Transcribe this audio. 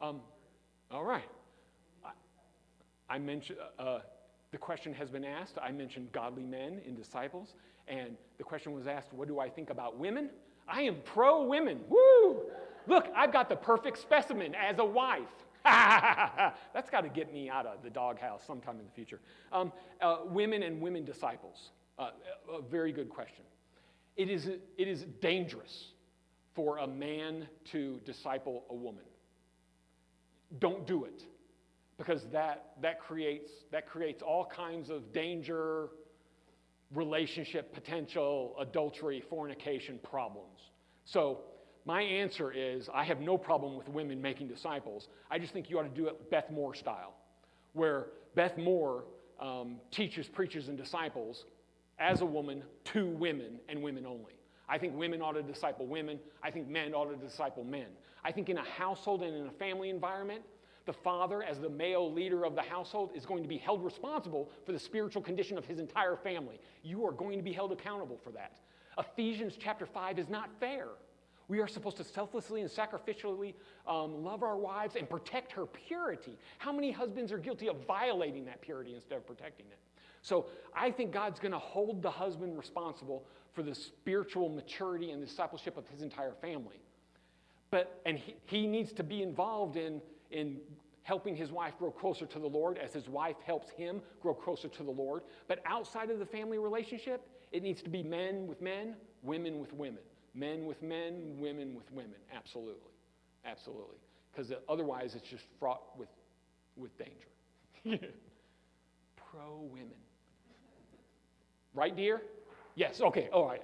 All right. I mentioned, the question has been asked. I mentioned godly men in disciples, and the question was asked, what do I think about women? I am pro-women. Woo! Look, I've got the perfect specimen as a wife. That's got to get me out of the doghouse sometime in the future. Women and women disciples. A very good question. It is dangerous for a man to disciple a woman. Don't do it, because that creates all kinds of danger, relationship potential, adultery, fornication problems. So my answer is, I have no problem with women making disciples. I just think you ought to do it Beth Moore style, where Beth Moore teaches, preaches, and disciples as a woman to women and women only. I think women ought to disciple women. I think men ought to disciple men. I think in a household and in a family environment, the father, as the male leader of the household, is going to be held responsible for the spiritual condition of his entire family. You are going to be held accountable for that. Ephesians chapter 5 is not fair. We are supposed to selflessly and sacrificially love our wives and protect her purity. How many husbands are guilty of violating that purity instead of protecting it? So I think God's going to hold the husband responsible for the spiritual maturity and discipleship of his entire family. And he needs to be involved in helping his wife grow closer to the Lord as his wife helps him grow closer to the Lord. But outside of the family relationship, it needs to be men with men, women with women. Men with men, women with women. Absolutely. Absolutely. Because otherwise it's just fraught with danger. Pro-women. Right, dear? Yes, okay. All right.